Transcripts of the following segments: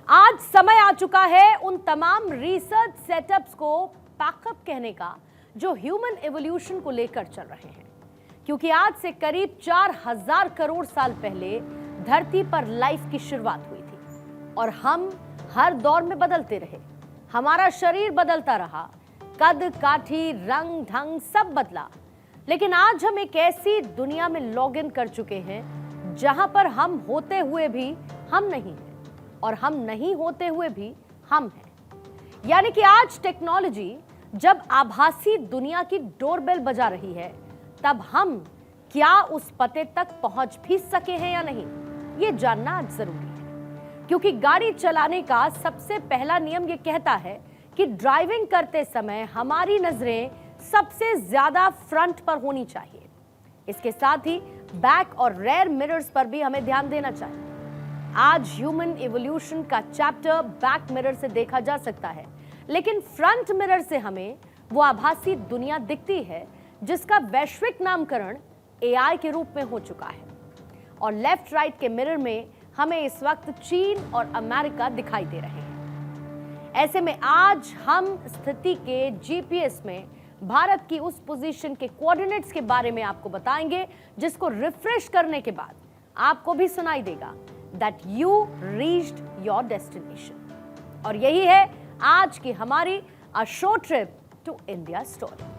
आज समय आ चुका है उन तमाम रिसर्च सेटअप्स को पैकअप कहने का जो ह्यूमन एवोल्यूशन को लेकर चल रहे हैं, क्योंकि आज से करीब 4000 करोड़ साल पहले धरती पर लाइफ की शुरुआत हुई थी और हम हर दौर में बदलते रहे। हमारा शरीर बदलता रहा, कद काठी रंग ढंग सब बदला, लेकिन आज हम एक ऐसी दुनिया में लॉग इन कर चुके हैं जहां पर हम होते हुए भी हम नहीं हैं और हम नहीं होते हुए भी हम हैं। यानी कि आज टेक्नोलॉजी जब आभासी दुनिया की डोरबेल बजा रही है, तब हम क्या उस पते तक पहुंच भी सके हैं या नहीं, ये जानना आज जरूरी है। क्योंकि गाड़ी चलाने का सबसे पहला नियम ये कहता है कि ड्राइविंग करते समय हमारी नजरें सबसे ज्यादा फ्रंट पर होनी चाहिए। इसके साथ ही बैक और रेयर मिरर्स पर भी हमें ध्यान देना चाहिए। आज ह्यूमन इवोल्यूशन का चैप्टर बैक मिरर से देखा जा सकता है, लेकिन फ्रंट मिरर से हमें वो आभासी दुनिया दिखती है जिसका वैश्विक नामकरण एआई के रूप में हो चुका है। और लेफ्ट राइट के मिरर में हमें इस वक्त चीन और अमेरिका दिखाई दे रहे हैं। ऐसे में आज हम स्थिति के जीपीएस में भारत की उस पोजीशन के कोऑर्डिनेट्स के बारे में आपको बताएंगे, जिसको रिफ्रेश करने के बाद आपको भी सुनाई देगा that you reached your destination। और यही है आज की हमारी A Short Trip to India story.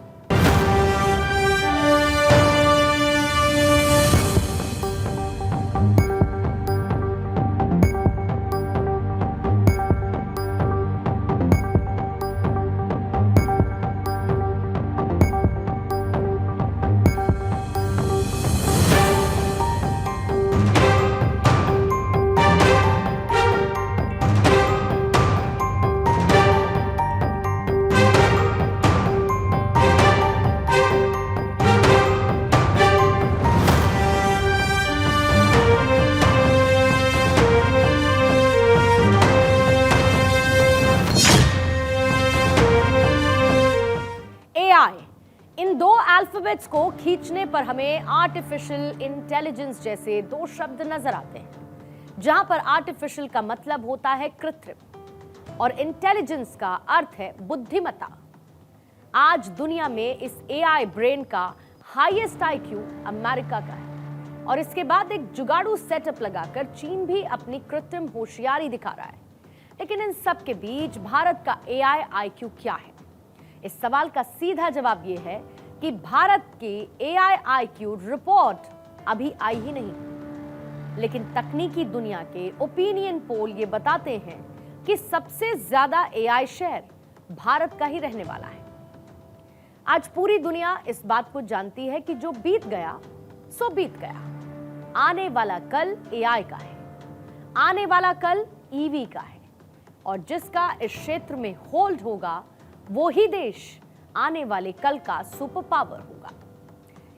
इन दो अल्फाबेट्स को खींचने पर हमें आर्टिफिशियल इंटेलिजेंस जैसे दो शब्द नजर आते हैं, जहां पर आर्टिफिशियल का मतलब होता है कृत्रिम और इंटेलिजेंस का अर्थ है बुद्धिमत्ता। आज दुनिया में इस एआई ब्रेन का हाईएस्ट आईक्यू अमेरिका का है और इसके बाद एक जुगाड़ू सेटअप लगाकर चीन भी अपनी कृत्रिम होशियारी दिखा रहा है। लेकिन इन सब के बीच भारत का एआई आईक्यू क्या है? इस सवाल का सीधा जवाब यह है कि भारत की एआई आईक्यू रिपोर्ट अभी आई ही नहीं, लेकिन तकनीकी दुनिया के ओपिनियन पोल ये बताते हैं कि सबसे ज्यादा एआई शेयर भारत का ही रहने वाला है। आज पूरी दुनिया इस बात को जानती है कि जो बीत गया सो बीत गया। आने वाला कल एआई का है, आने वाला कल ईवी का है और जिसका इस क्षेत्र में होल्ड होगा वो ही देश आने वाले कल का सुपर पावर होगा।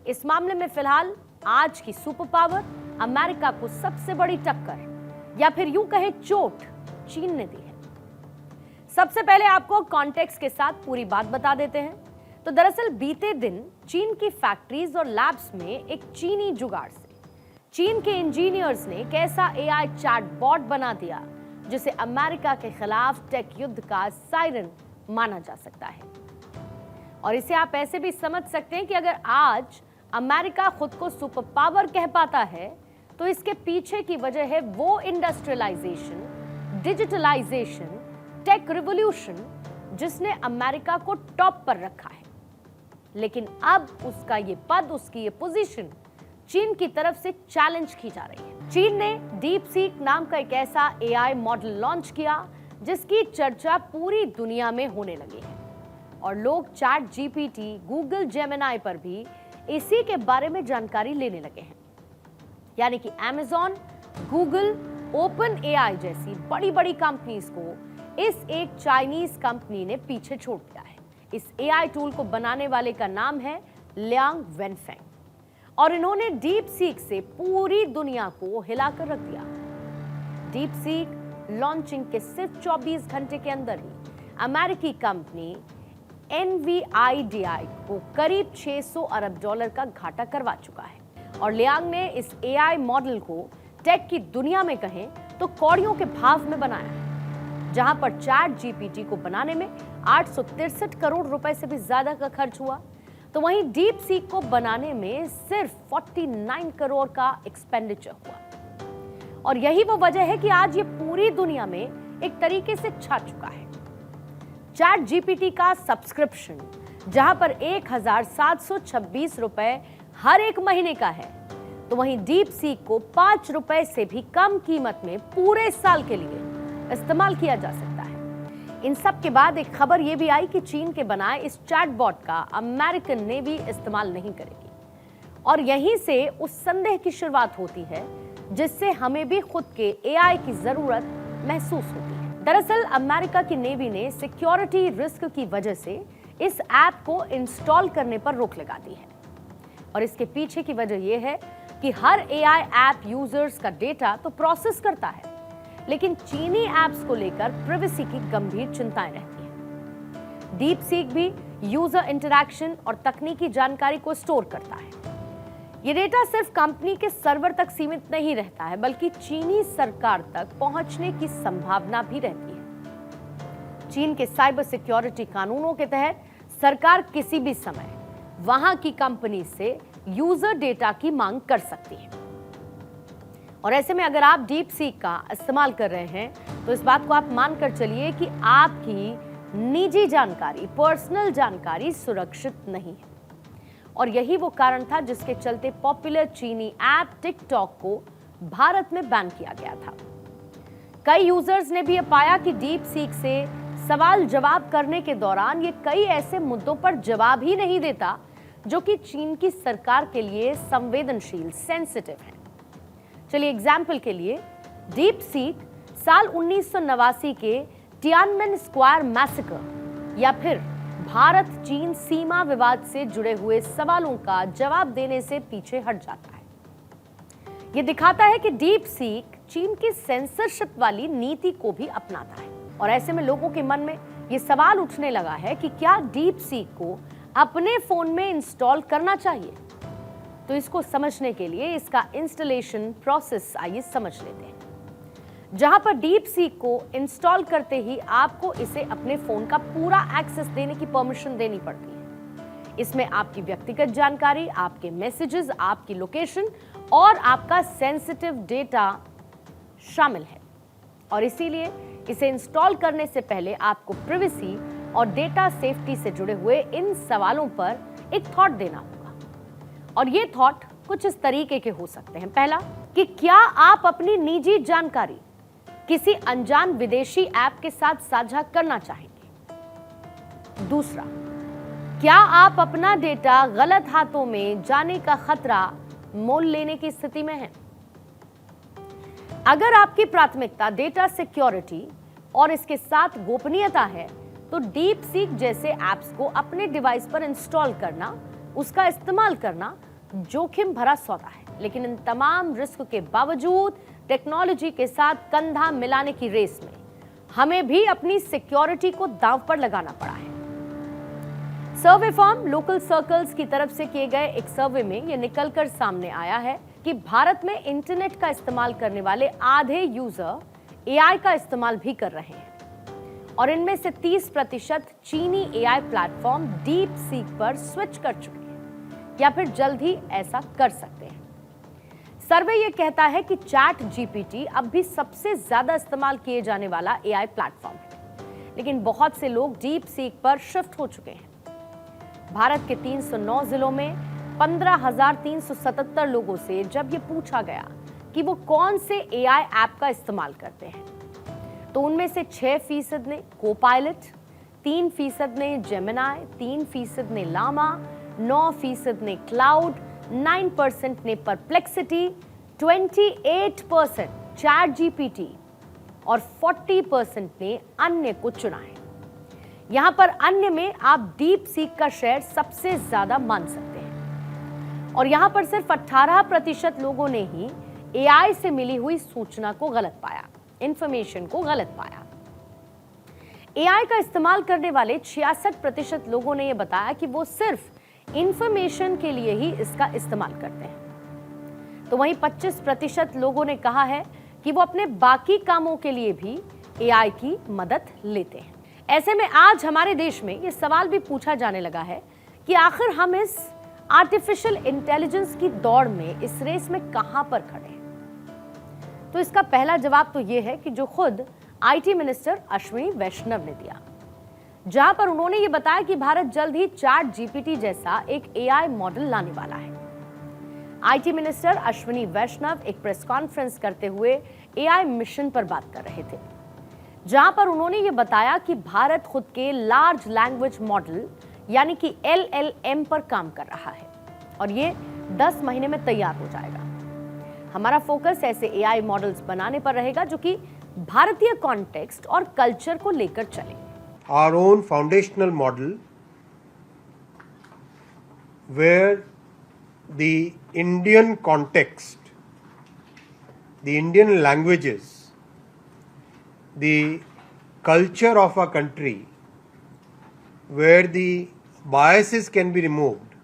इस मामले में फिलहाल आज की सुपर पावर अमेरिका को सबसे बड़ी टक्कर या फिर यूं कहें चोट चीन ने दी है। सबसे पहले आपको कॉन्टेक्स्ट के साथ पूरी बात बता देते हैं। तो दरअसल बीते दिन चीन की फैक्ट्रीज और लैब्स में एक चीनी जुगाड़ से चीन के इंजीनियर्स ने एक ऐसा एआई चैटबॉट बना दिया जिसे अमेरिका के खिलाफ टेक युद्ध का सायरन माना जा सकता है। और इसे आप ऐसे भी समझ सकते हैं कि अगर आज अमेरिका खुद को सुपर पावर कह पाता है तो इसके पीछे की वजह है वो इंडस्ट्रियलाइजेशन, डिजिटलाइजेशन, टेक रिवॉल्यूशन जिसने अमेरिका को टॉप पर रखा है। लेकिन अब उसका ये पद, उसकी ये पोजीशन चीन की तरफ से चैलेंज की जा रही है। चीन ने डीप सीक नाम का एक ऐसा एआई मॉडल लॉन्च किया जिसकी चर्चा पूरी दुनिया में होने लगी है और लोग चैट जीपीटी, गूगल जेमिनाई पर भी इसी के बारे में जानकारी लेने लगे हैं। यानी कि अमेज़न, गूगल, ओपन एआई जैसी बड़ी बड़ी कंपनीज को इस एक चाइनीज कंपनी ने पीछे छोड़ दिया है। इस एआई टूल को बनाने वाले का नाम है लियांग वेनफेंग और इन्होंने डीप सीक से पूरी दुनिया को हिलाकर रख दिया। डीप सीक लॉन्चिंग के सिर्फ 24 घंटे के अंदर ही अमेरिकी कंपनी NVIDIA को करीब $600 अरब का घाटा करवा चुका है और लियांग ने इस एआई मॉडल को टेक की दुनिया में कहें तो कौड़ियों के भाव में बनाया है। जहां पर चैट जीपीटी को बनाने में 863 करोड़ रुपए से भी ज्यादा का खर्च हुआ, तो वहीं डीप सीक को बनाने में सिर्फ 49 करोड़ का एक्सपेंडिचर हुआ। और यही वो वजह है कि आज ये पूरी दुनिया में एक तरीके से छा चुका है। चैट जीपीटी का सब्सक्रिप्शन जहां पर 1726 रुपए हर एक महीने का है, तो वहीं डीप सीक को 5 रुपए से भी कम कीमत में पूरे साल के लिए इस्तेमाल किया जा सकता है। इन सब के बाद एक खबर यह भी आई कि चीन के बनाए इस चैटबॉट का अमेरिकन नेवी इस्तेमाल नहीं करेगी, और यहीं से उस संदेह की शुरुआत होती है जिससे हमें भी खुद के एआई की जरूरत महसूस होती है। दरअसल अमेरिका की नेवी ने सिक्योरिटी रिस्क की वजह से इस ऐप को इंस्टॉल करने पर रोक लगा दी है, और इसके पीछे की वजह यह है कि हर एआई ऐप यूजर्स का डेटा तो प्रोसेस करता है, लेकिन चीनी ऐप्स को लेकर प्राइवेसी की गंभीर चिंताएं रहती हैं। डीप सीक भी यूजर इंटरैक्शन और तकनीकी जानकारी को स्टोर करता है। ये डेटा सिर्फ कंपनी के सर्वर तक सीमित नहीं रहता है, बल्कि चीनी सरकार तक पहुंचने की संभावना भी रहती है। चीन के साइबर सिक्योरिटी कानूनों के तहत सरकार किसी भी समय वहां की कंपनी से यूजर डेटा की मांग कर सकती है। और ऐसे में अगर आप डीप सीक का इस्तेमाल कर रहे हैं, तो इस बात को आप मानकर चलिए कि आपकी निजी जानकारी, पर्सनल जानकारी सुरक्षित नहीं है। और यही वो कारण था जिसके चलते पॉपुलर चीनी ऐप टिकटॉक को भारत में बैन किया गया था। कई यूजर्स ने भी यह पाया कि डीप सीक से सवाल जवाब करने के दौरान ये कई ऐसे मुद्दों पर जवाब ही नहीं देता जो कि चीन की सरकार के लिए संवेदनशील, सेंसिटिव है। चलिए एग्जाम्पल के लिए, डीप सीक साल 1989 के टियानमेन स्क्वायर मैसेकर या फिर भारत चीन सीमा विवाद से जुड़े हुए सवालों का जवाब देने से पीछे हट जाता है। यह दिखाता है कि डीप सीक चीन की सेंसरशिप वाली नीति को भी अपनाता है, और ऐसे में लोगों के मन में यह सवाल उठने लगा है कि क्या डीप सीक को अपने फोन में इंस्टॉल करना चाहिए। तो इसको समझने के लिए इसका इंस्टॉलेशन प्रोसेस आइए समझ लेते हैं। जहां पर डीप सीक को इंस्टॉल करते ही आपको इसे अपने फोन का पूरा एक्सेस देने की परमिशन देनी पड़ती है। इसमें आपकी व्यक्तिगत जानकारी, आपके मैसेजेस, आपकी लोकेशन और आपका सेंसिटिव डेटा शामिल है, और इसीलिए इसे इंस्टॉल करने से पहले आपको प्राइवेसी और डेटा सेफ्टी से जुड़े हुए इन सवालों पर एक थॉट देना होगा। और ये थॉट कुछ इस तरीके के हो सकते हैं। पहला, कि क्या आप अपनी निजी जानकारी किसी अनजान विदेशी ऐप के साथ साझा करना चाहेंगे। दूसरा, क्या आप अपना डेटा गलत हाथों में जाने का खतरा मोल लेने की स्थिति में हैं? अगर आपकी प्राथमिकता डेटा सिक्योरिटी और इसके साथ गोपनीयता है, तो डीप सीक जैसे ऐप्स को अपने डिवाइस पर इंस्टॉल करना, उसका इस्तेमाल करना जोखिम भरा सौदा है। लेकिन इन तमाम रिस्क के बावजूद टेक्नोलॉजी के साथ कंधा मिलाने की रेस में हमें भी अपनी सिक्योरिटी को दांव पर लगाना पड़ा है। सर्वे फर्म लोकल सर्कल्स की तरफ से किए गए एक सर्वे में यह निकलकर सामने आया है कि भारत में इंटरनेट का इस्तेमाल करने वाले आधे यूजर एआई का इस्तेमाल भी कर रहे हैं, और इनमें से 30% चीनी एआई प्लेटफॉर्म डीप सीक पर स्विच कर चुके हैं या फिर जल्द ही ऐसा कर सकते हैं। सर्वे यह कहता है कि चैट जीपीटी अब भी सबसे ज्यादा इस्तेमाल किए जाने वाला एआई प्लेटफॉर्म है, लेकिन बहुत से लोग डीप सीक पर शिफ्ट हो चुके हैं। भारत के 309 जिलों में 15,377 लोगों से जब यह पूछा गया कि वो कौन से एआई ऐप का इस्तेमाल करते हैं, तो उनमें से 6% ने कोपायलट, 3% ने जेमिनाई, 3% ने लामा, 9% ने क्लाउड, 9% ने परप्लेक्सिटी, 28% चैट जीपीटी और 40% ने अन्य को चुना है। यहां पर अन्य में आप डीप सीक का शेयर सबसे ज्यादा मान सकते हैं, और यहां पर सिर्फ 18% लोगों ने ही एआई से मिली हुई सूचना को गलत पाया, इंफॉर्मेशन को गलत पाया। एआई का इस्तेमाल करने वाले 66% लोगों ने यह बताया कि वो सिर्फ इंफॉर्मेशन के लिए ही इसका इस्तेमाल करते हैं। तो वहीं 25% लोगों ने कहा है कि वो अपने बाकी कामों के लिए भी एआई की मदद लेते हैं। ऐसे में आज हमारे देश में ये सवाल भी पूछा जाने लगा है कि आखिर हम इस आर्टिफिशियल इंटेलिजेंस की दौड़ में, इस रेस में कहां पर खड़े हैं। तो इसका पहला जवाब तो ये है कि जो खुद आईटी मिनिस्टर अश्विनी वैष्णव ने दिया, जहां पर उन्होंने ये बताया कि भारत जल्द ही चैट जीपीटी जैसा एक एआई मॉडल लाने वाला है। आईटी मिनिस्टर अश्विनी वैष्णव एक प्रेस कॉन्फ्रेंस करते हुए एआई मिशन पर बात कर रहे थे, जहां पर उन्होंने ये बताया कि भारत खुद के लार्ज लैंग्वेज मॉडल यानी कि LLM पर काम कर रहा है और ये 10 महीने में तैयार हो जाएगा। हमारा फोकस ऐसे एआई मॉडल्स बनाने पर रहेगा जो कि भारतीय कॉन्टेक्स्ट और कल्चर को लेकर चले। Our own foundational model where the Indian context, the Indian languages, the culture of our country, where the biases can be removed,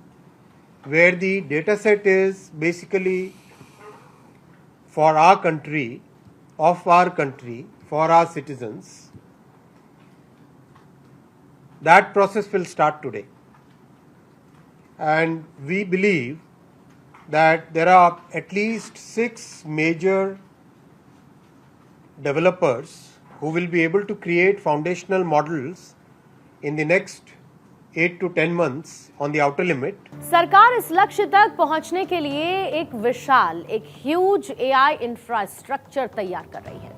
where the data set is basically for our country, of our country, for our citizens. That process will start today, and we believe that there are at least 6 major developers who will be able to create foundational models in the next 8 to 10 months on the outer limit. सरकार इस लक्ष्य तक पहुंचने के लिए एक विशाल, एक huge AI infrastructure तैयार कर रही है।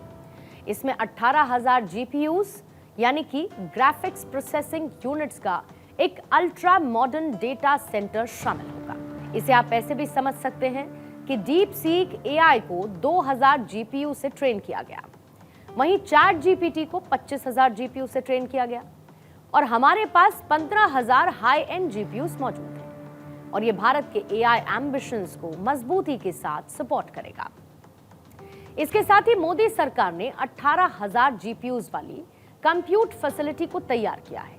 इसमें 18,000 जीपीयूज यानी कि ग्राफिक्स प्रोसेसिंग यूनिट्स का एक अल्ट्रा मॉडर्न डेटा सेंटर शामिल होगा। इसे आप ऐसे भी समझ सकते हैं कि डीप सीक एआई को 2000 जीपीयू से ट्रेन किया गया, वहीं चैट जीपीटी को 25,000 जीपीयू से ट्रेन किया गया और हमारे पास 15,000 हाई एंड जीपीयूज मौजूद हैं और ये भारत के एआई एम्बिशंस को मजबूती के साथ सपोर्ट करेगा। इसके साथ ही मोदी सरकार ने 18,000 जीपीयूज वाली कंप्यूट फैसिलिटी को तैयार किया है,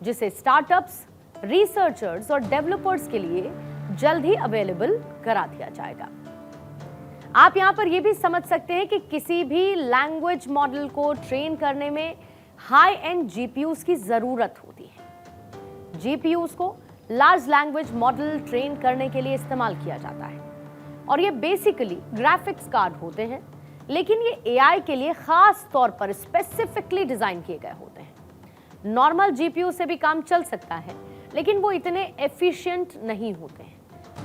जिसे स्टार्टअप्स, रिसर्चर्स और डेवलपर्स के लिए जल्द ही अवेलेबल करा दिया जाएगा। आप यहां पर यह भी समझ सकते हैं कि किसी भी लैंग्वेज मॉडल को ट्रेन करने में हाई एंड जीपीयूज की जरूरत होती है। जीपीयूज को लार्ज लैंग्वेज मॉडल ट्रेन करने के लिए इस्तेमाल किया जाता है और ये बेसिकली ग्राफिक्स कार्ड होते हैं, लेकिन ये एआई के लिए खास तौर पर स्पेसिफिकली डिजाइन किए गए होते हैं। नॉर्मल जीपीयू से भी काम चल सकता है, लेकिन वो इतने एफिशिएंट नहीं होते हैं।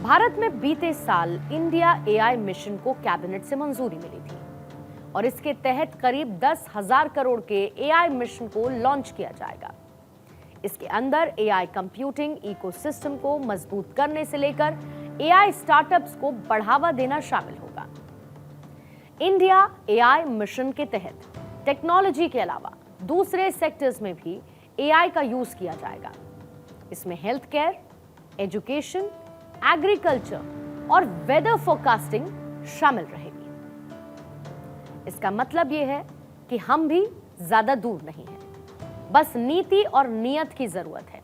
भारत में बीते साल इंडिया एआई मिशन को कैबिनेट से मंजूरी मिली थी और इसके तहत करीब 10,000 करोड़ के एआई मिशन को लॉन्च किया जाएगा। इसके अंदर एआई कंप्यूटिंग इकोसिस्टम को मजबूत करने से लेकर एआई स्टार्टअप्स को बढ़ावा देना शामिल होगा। इंडिया एआई मिशन के तहत टेक्नोलॉजी के अलावा दूसरे सेक्टर्स में भी एआई का यूज किया जाएगा। इसमें हेल्थ केयर, एजुकेशन, एग्रीकल्चर और वेदर फोरकास्टिंग शामिल रहेगी। इसका मतलब यह है कि हम भी ज्यादा दूर नहीं हैं, बस नीति और नियत की जरूरत है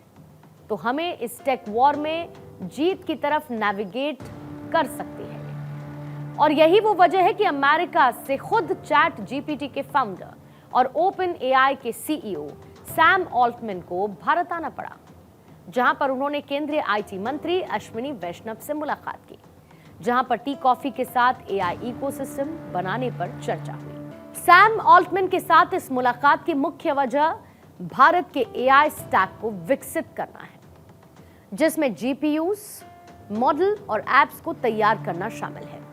तो हमें इस टेक वॉर में जीत की तरफ नेविगेट कर सकती है। और यही वो वजह है कि अमेरिका से खुद चैट जीपीटी के फाउंडर और ओपन एआई के सीईओ सैम ऑल्टमैन को भारत आना पड़ा, जहां पर उन्होंने केंद्रीय आईटी मंत्री अश्विनी वैष्णव से मुलाकात की, जहां पर टी कॉफी के साथ एआई इकोसिस्टम बनाने पर चर्चा हुई। सैम ऑल्टमैन के साथ इस मुलाकात की मुख्य वजह भारत के एआई स्टैक को विकसित करना है, जिसमें जीपीयूज, मॉडल और एप्स को तैयार करना शामिल है।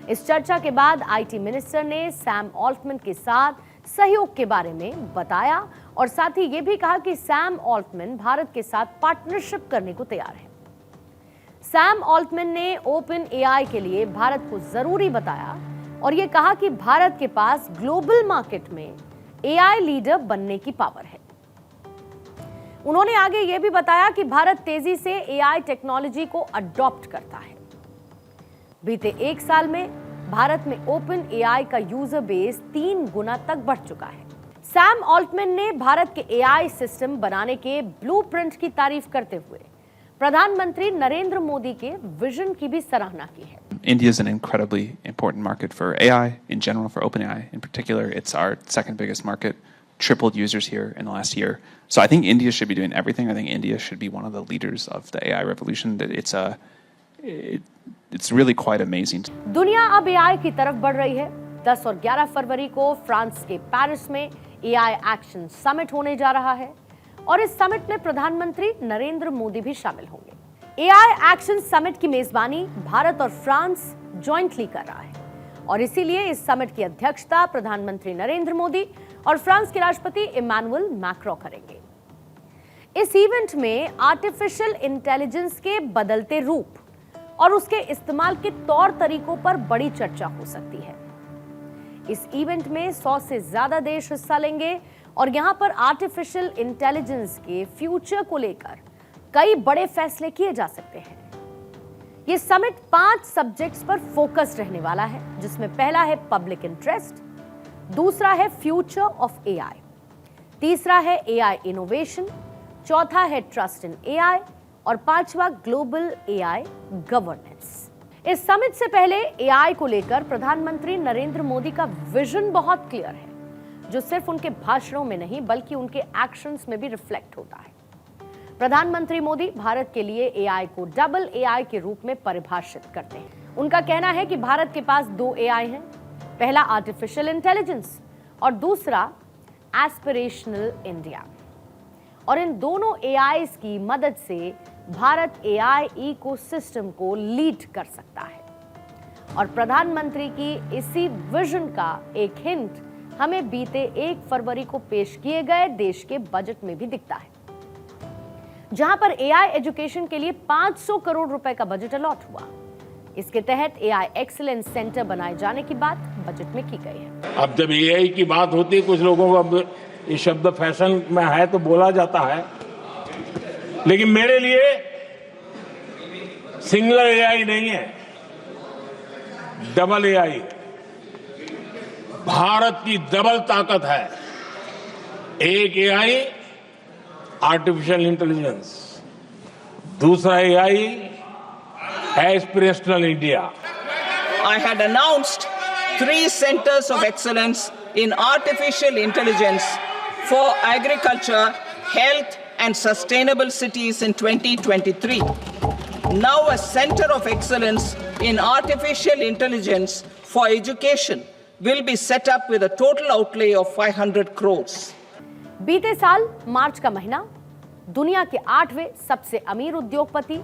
इस चर्चा के बाद आईटी मिनिस्टर ने सैम ऑल्टमैन के साथ सहयोग के बारे में बताया और साथ ही ये भी कहा कि सैम ऑल्टमैन भारत के साथ पार्टनरशिप करने को तैयार है। सैम ऑल्टमैन ने ओपन एआई के लिए भारत को जरूरी बताया और ये कहा कि भारत के पास ग्लोबल मार्केट में एआई लीडर बनने की पावर है। उन्होंने आगे ये भी बताया कि भारत तेजी से एआई टेक्नोलॉजी को अडॉप्ट करता है। बीते 1 साल में भारत में ओपन एआई का यूजर बेस 3 गुना तक बढ़ चुका है। सैम ऑल्टमैन ने भारत के एआई सिस्टम बनाने के ब्लूप्रिंट की तारीफ करते हुए प्रधानमंत्री नरेंद्र मोदी के विजन की भी सराहना की है। India is an incredibly important market for AI in general, for OpenAI in particular. It's our second biggest market, tripled users here in the last year. So I think India should be doing everything. I think India should be one of the leaders of the AI revolution. It's really quite amazing. दुनिया अब AI की तरफ बढ़ रही है। 10 और 11 फरवरी को France के पेरिस में AI एक्शन समिट होने जा रहा है और इस समिट में प्रधानमंत्री नरेंद्र मोदी भी शामिल होंगे। AI एक्शन समिट की मेजबानी भारत और फ्रांस जॉइंटली कर रहा है और इसीलिए इस समिट की अध्यक्षता प्रधानमंत्री नरेंद्र मोदी और फ्रांस के राष्ट्रपति इमैनुअल मैक्रों करेंगे। इस इवेंट में आर्टिफिशियल इंटेलिजेंस के बदलते रूप और उसके इस्तेमाल के तौर तरीकों पर बड़ी चर्चा हो सकती है। इस इवेंट में 100 से ज्यादा देश हिस्सा लेंगे और यहां पर आर्टिफिशियल इंटेलिजेंस के फ्यूचर को लेकर कई बड़े फैसले किए जा सकते हैं। यह समिट 5 सब्जेक्ट्स पर फोकस रहने वाला है, जिसमें पहला है पब्लिक इंटरेस्ट, दूसरा है फ्यूचर ऑफ एआई, तीसरा है एआई इनोवेशन, चौथा है ट्रस्ट इन एआई और पांचवा ग्लोबल एआई गवर्नेंस। इस समिट से पहले एआई को लेकर प्रधानमंत्री नरेंद्र मोदी का विजन बहुत क्लियर है, जो सिर्फ उनके भाषणों में नहीं बल्कि उनके एक्शंस में भी रिफ्लेक्ट होता है। प्रधानमंत्री मोदी भारत के लिए एआई को डबल एआई के रूप में परिभाषित करते हैं। उनका कहना है कि भारत के पास 2 एआई हैं, पहला आर्टिफिशियल इंटेलिजेंस और दूसरा एस्पिरेशनल इंडिया, और इन दोनों एआईज की मदद से भारत एआई इकोसिस्टम को लीड कर सकता है। और प्रधानमंत्री की इसी विजन का एक हिंट हमें बीते 1 फरवरी को पेश किए गए देश के बजट में भी दिखता है, जहां पर एआई एजुकेशन के लिए 500 करोड़ रुपए का बजट अलॉट हुआ। इसके तहत एआई एक्सीलेंस सेंटर बनाए जाने की बात बजट में की गई है। अब जब एआई की बात होती है, कुछ लोगों को अब ये शब्द फैशन में है तो बोला जाता है, लेकिन मेरे लिए सिंगल एआई नहीं है, डबल एआई। भारत की डबल ताकत है। एक एआई आर्टिफिशियल इंटेलिजेंस, दूसरा AI aspirational India. I had announced 3 centers of excellence in artificial intelligence for agriculture, health, and sustainable cities in 2023. Now a center of excellence in artificial intelligence for education will be set up with a total outlay of 500 crores. बीते साल मार्च का महीना दुनिया के 8वें सबसे अमीर उद्योगपति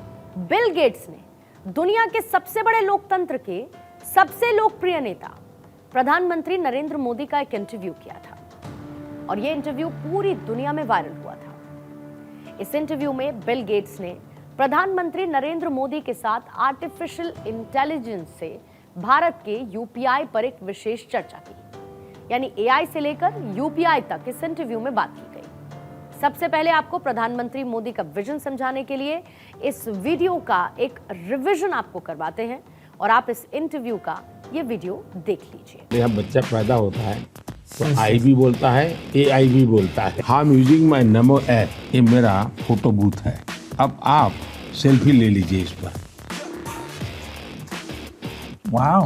Bill Gates ने दुनिया के सबसे बड़े लोकतंत्र के सबसे लोकप्रिय नेता प्रधानमंत्री नरेंद्र मोदी का एक इंटरव्यू किया था और यह इंटरव्यू पूरी दुनिया में वायरल हुआ था। इस इंटरव्यू में बिल गेट्स ने प्रधानमंत्री नरेंद्र मोदी के साथ आर्टिफिशियल इंटेलिजेंस से भारत के यूपीआई पर एक विशेष चर्चा की, यानी एआई से लेकर यूपीआई तक इस इंटरव्यू में बात की गई। सबसे पहले आपको प्रधानमंत्री मोदी का विजन समझाने के लिए इस वीडियो का एक रिवीजन आपको करवाते हैं और आप इस इंटरव्यू का ये वीडियो देख लीजिए। यहाँ बच्चा पैदा होता है तो आई भी बोलता है, एआई भी बोलता है। हाँ, यूजिंग माय नमो ऐप, ये मेरा फोटो बूथ है। अब आप सेल्फी ले लीजिए इस पर। Wow.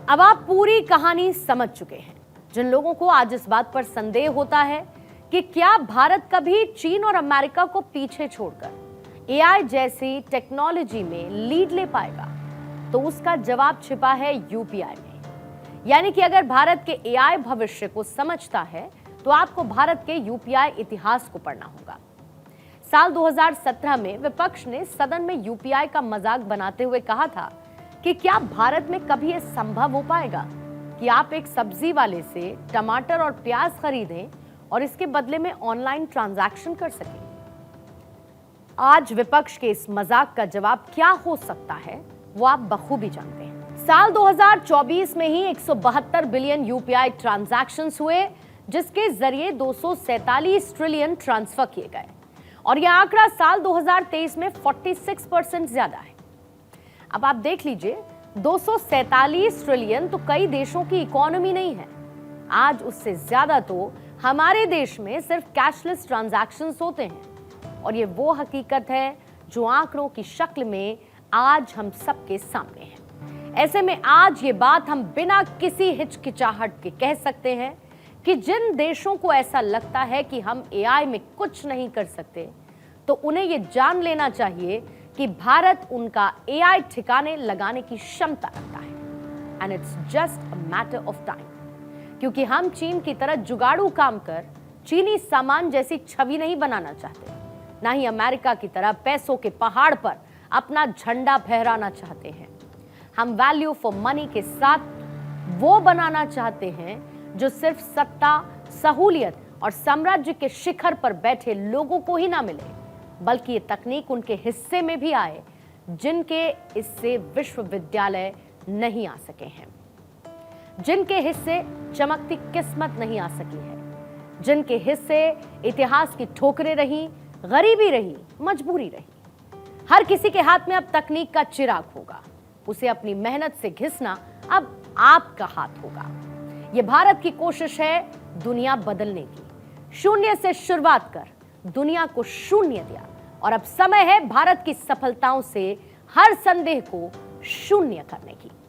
अब आप पूरी कहानी समझ चुके हैं। जिन लोगों को आज इस बात पर संदेह होता है कि क्या भारत कभी चीन और अमेरिका को पीछे छोड़कर एआई जैसी टेक्नोलॉजी में लीड ले पाएगा, तो उसका जवाब छिपा है यूपीआई में। यानी कि अगर भारत के एआई भविष्य को समझता है तो आपको भारत के यूपीआई इतिहास को पढ़ना होगा। साल 2017 में विपक्ष ने सदन में यूपीआई का मजाक बनाते हुए कहा था कि क्या भारत में कभी यह संभव हो पाएगा कि आप एक सब्जी वाले से टमाटर और प्याज खरीदें और इसके बदले में ऑनलाइन ट्रांजैक्शन कर सकें। आज विपक्ष के इस मजाक का जवाब क्या हो सकता है वो आप बखूबी जानते हैं। साल 2024 में ही 172 बिलियन यूपीआई ट्रांजैक्शंस हुए, जिसके जरिए 247 ट्रिलियन ट्रांसफर किए गए और यह आंकड़ा साल 2023 में 46% ज्यादा है। अब आप देख लीजिए, 247 ट्रिलियन तो कई देशों की इकोनॉमी नहीं है। आज उससे ज्यादा तो हमारे देश में सिर्फ कैशलेस ट्रांजैक्शंस होते हैं और ये वो हकीकत है जो आंकड़ों की शक्ल में आज हम सबके सामने है। ऐसे में आज ये बात हम बिना किसी हिचकिचाहट के कह सकते हैं कि जिन देशों को ऐसा लगता है कि हम एआई में कुछ नहीं कर सकते, तो उन्हें ये जान लेना चाहिए कि भारत उनका एआई ठिकाने लगाने की क्षमता रखता है। And it's just a matter of time, क्योंकि हम चीन की तरह जुगाड़ू काम कर चीनी सामान जैसी छवि नहीं बनाना चाहते, ना ही अमेरिका की तरह पैसों के पहाड़ पर अपना झंडा फहराना चाहते हैं। हम वैल्यू फॉर मनी के साथ वो बनाना चाहते हैं जो सिर्फ सत्ता, सहूलियत और साम्राज्य के शिखर पर बैठे लोगों को ही ना मिले, बल्कि ये तकनीक उनके हिस्से में भी आए जिनके इससे विश्वविद्यालय नहीं आ सके हैं, जिनके हिस्से चमकती किस्मत नहीं आ सकी है, जिनके हिस्से इतिहास की ठोकरें रही, गरीबी रही, मजबूरी रही। हर किसी के हाथ में अब तकनीक का चिराग होगा, उसे अपनी मेहनत से घिसना अब आपका हाथ होगा। ये भारत की कोशिश है दुनिया बदलने की। शून्य से शुरुआत कर दुनिया को शून्य दिया, और अब समय है भारत की सफलताओं से हर संदेह को शून्य करने की।